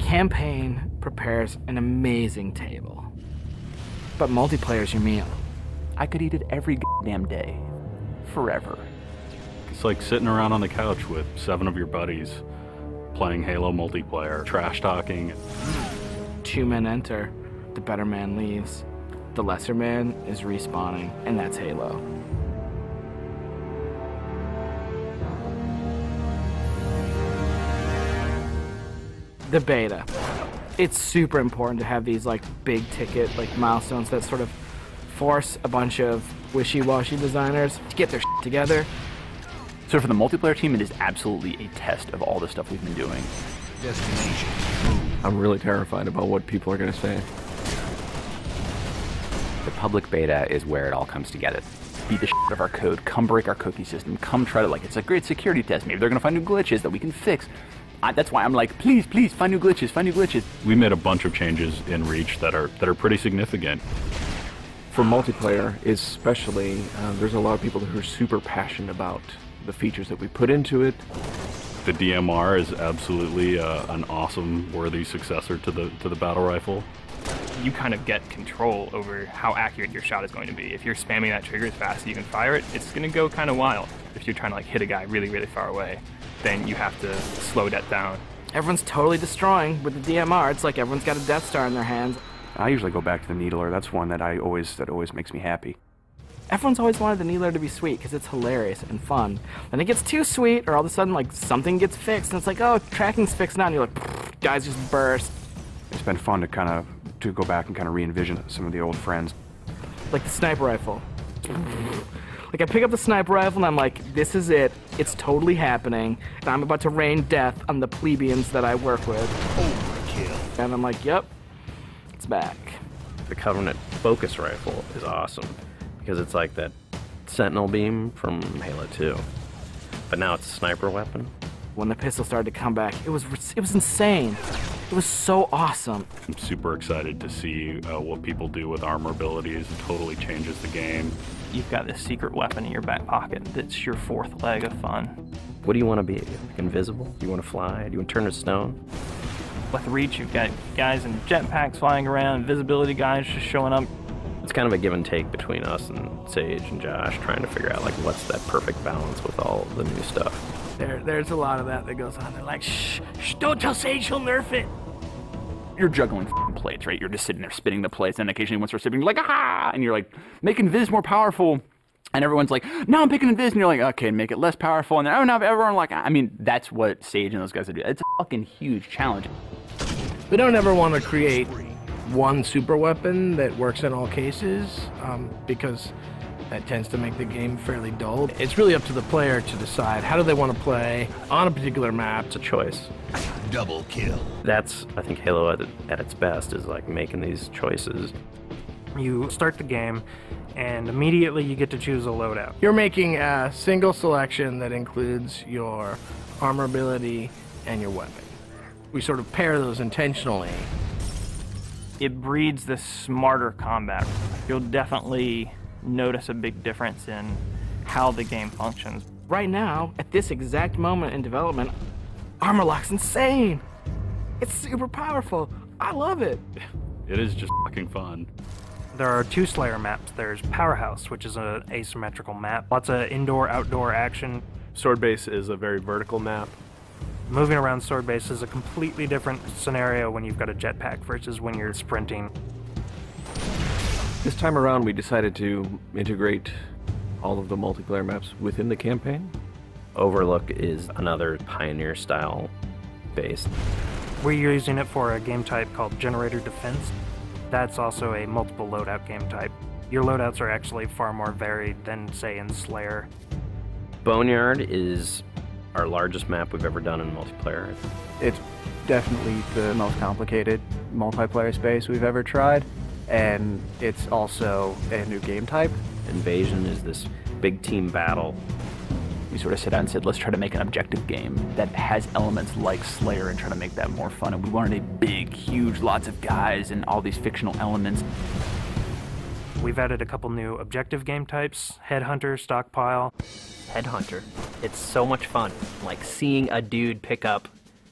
campaign prepares an amazing table, but multiplayer is your meal. I could eat it every goddamn day, forever. It's like sitting around on the couch with 7 of your buddies, playing Halo multiplayer, trash talking. 2 men enter, the better man leaves. The lesser man is respawning, and that's Halo. The beta. It's super important to have these like big ticket like milestones that sort of force a bunch of wishy-washy designers to get their shit together. So for the multiplayer team, it is absolutely a test of all the stuff we've been doing. Destination. I'm really terrified about what people are going to say. The public beta is where it all comes together. Beat the shit out of our code, come break our cookie system, come try to, like, it's a great security test. Maybe they're going to find new glitches that we can fix. That's why I'm like, please, please, find new glitches, find new glitches. We made a bunch of changes in Reach that are pretty significant. For multiplayer, especially, there's a lot of people who are super passionate about the features that we put into it. The DMR is absolutely an awesome, worthy successor to the battle rifle. You kind of get control over how accurate your shot is going to be. If you're spamming that trigger as fast as you can fire it, it's going to go kind of wild. If you're trying to like hit a guy really, really far away, then you have to slow that down. Everyone's totally destroying with the DMR. It's like everyone's got a Death Star in their hands. I usually go back to the Needler. That's one that always makes me happy. Everyone's always wanted the Needler to be sweet because it's hilarious and fun. Then it gets too sweet, or all of a sudden like something gets fixed, and it's like, oh, tracking's fixed now, and you're like, guys just burst. It's been fun to go back and kind of re-envision some of the old friends. Like the sniper rifle. Like I pick up the sniper rifle and I'm like, this is it. It's totally happening, and I'm about to rain death on the plebeians that I work with. Overkill. And I'm like, yep, it's back. The Covenant focus rifle is awesome because it's like that Sentinel beam from Halo 2, but now it's a sniper weapon. When the pistol started to come back, it was insane. It was so awesome. I'm super excited to see what people do with armor abilities. It totally changes the game. You've got this secret weapon in your back pocket that's your fourth leg of fun. What do you want to be? Like invisible? Do you want to fly? Do you want to turn to stone? With Reach, you've got guys in jetpacks flying around, invisibility guys just showing up. It's kind of a give and take between us and Sage and Josh trying to figure out like what's that perfect balance with all the new stuff. There's a lot of that goes on. They're like, shh, don't tell Sage, he'll nerf it. You're juggling plates, right? You're just sitting there spinning the plates, and occasionally once you're spinning, you're like, ah! And you're like, making Viz more powerful. And everyone's like, no, I'm picking Viz. And you're like, okay, make it less powerful. And then, oh, no, everyone like, I mean, that's what Sage and those guys are doing. It's a fucking huge challenge. We don't ever want to create one super weapon that works in all cases, because that tends to make the game fairly dull. It's really up to the player to decide how do they want to play on a particular map. It's a choice. Double kill. That's, I think, Halo at its best is like making these choices. You start the game, and immediately you get to choose a loadout. You're making a single selection that includes your armor ability and your weapon. We sort of pair those intentionally. It breeds this smarter combat. You'll definitely notice a big difference in how the game functions. Right now, at this exact moment in development, Armor Lock's insane. It's super powerful. I love it. It is just fucking fun. There are 2 Slayer maps. There's Powerhouse, which is an asymmetrical map. Lots of indoor-outdoor action. Sword Base is a very vertical map. Moving around Sword Base is a completely different scenario when you've got a jetpack versus when you're sprinting. This time around, we decided to integrate all of the multiplayer maps within the campaign. Overlook is another Pioneer-style base. We're using it for a game type called Generator Defense. That's also a multiple loadout game type. Your loadouts are actually far more varied than, say, in Slayer. Boneyard is our largest map we've ever done in multiplayer. It's definitely the most complicated multiplayer space we've ever tried, and it's also a new game type. Invasion is this big team battle. We sort of sat down and said, let's try to make an objective game that has elements like Slayer and try to make that more fun. And we wanted a big, huge, lots of guys and all these fictional elements. We've added a couple new objective game types, Headhunter, Stockpile. Headhunter. It's so much fun. Like seeing a dude pick up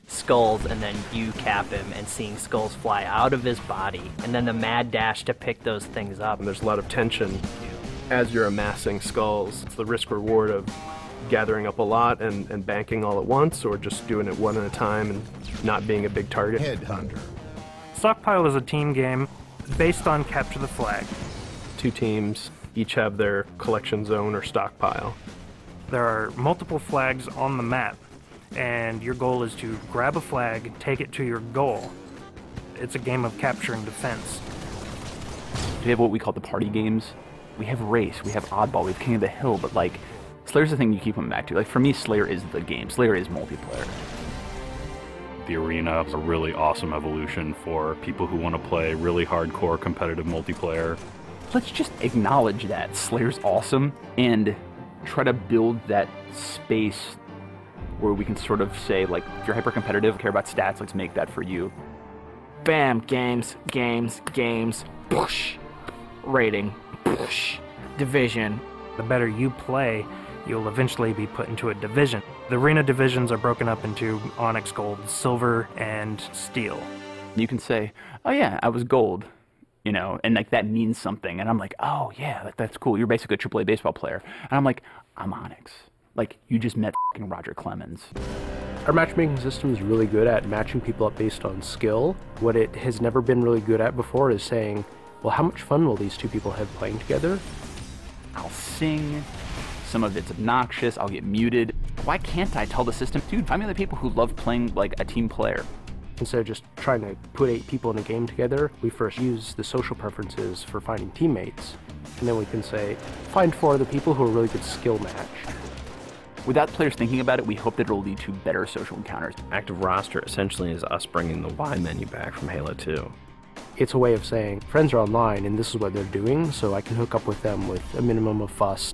skulls and then you cap him and seeing skulls fly out of his body, and then the mad dash to pick those things up. And there's a lot of tension as you're amassing skulls. It's the risk reward of gathering up a lot and banking all at once, or just doing it one at a time and not being a big target. Headhunter. Stockpile is a team game based on capture the flag. 2 teams each have their collection zone or stockpile. There are multiple flags on the map, and your goal is to grab a flag, take it to your goal. It's a game of capture and defense. We have what we call the party games. We have Race, we have Oddball, we have King of the Hill, but like, Slayer's the thing you keep coming back to. Like, for me, Slayer is the game. Slayer is multiplayer. The arena is a really awesome evolution for people who want to play really hardcore competitive multiplayer. Let's just acknowledge that Slayer's awesome and try to build that space where we can sort of say, like, if you're hyper competitive, care about stats, let's make that for you. Bam, games, games, games, push. Rating, push. Division. The better you play, you'll eventually be put into a division. The arena divisions are broken up into Onyx, Gold, Silver, and Steel. You can say, oh yeah, I was Gold, you know, and like that means something. And I'm like, oh yeah, that's cool. You're basically a AAA baseball player. And I'm like, I'm Onyx. Like, you just met f***ing Roger Clemens. Our matchmaking system is really good at matching people up based on skill. What it has never been really good at before is saying, well, how much fun will these 2 people have playing together? I'll sing. Some of it's obnoxious. I'll get muted. Why can't I tell the system, dude, find me the people who love playing like a team player? Instead of just trying to put 8 people in a game together, we first use the social preferences for finding teammates. And then we can say, find 4 of the people who are really good skill match. Without players thinking about it, we hope that it'll lead to better social encounters. Active roster essentially is us bringing the Y menu back from Halo 2. It's a way of saying, friends are online and this is what they're doing, so I can hook up with them with a minimum of fuss.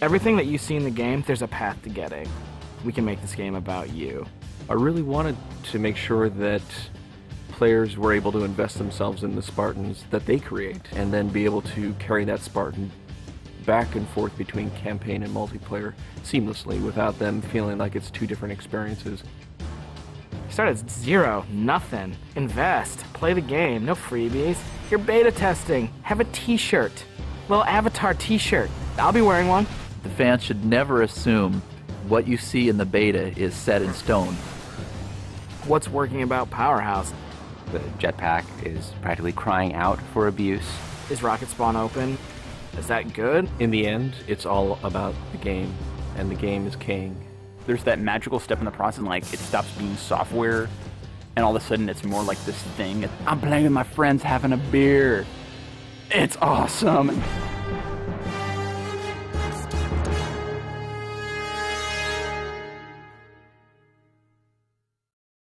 Everything that you see in the game, there's a path to getting. We can make this game about you. I really wanted to make sure that players were able to invest themselves in the Spartans that they create, and then be able to carry that Spartan back and forth between campaign and multiplayer seamlessly without them feeling like it's 2 different experiences. Start at 0, nothing. Invest, play the game, no freebies. You're beta testing, have a t-shirt. Little avatar t-shirt. I'll be wearing one. The fans should never assume what you see in the beta is set in stone. What's working about Powerhouse? The jetpack is practically crying out for abuse. Is Rocket Spawn open? Is that good? In the end, it's all about the game, and the game is king. There's that magical step in the process, like it stops being software, and all of a sudden it's more like this thing. I'm playing with my friends having a beer. It's awesome.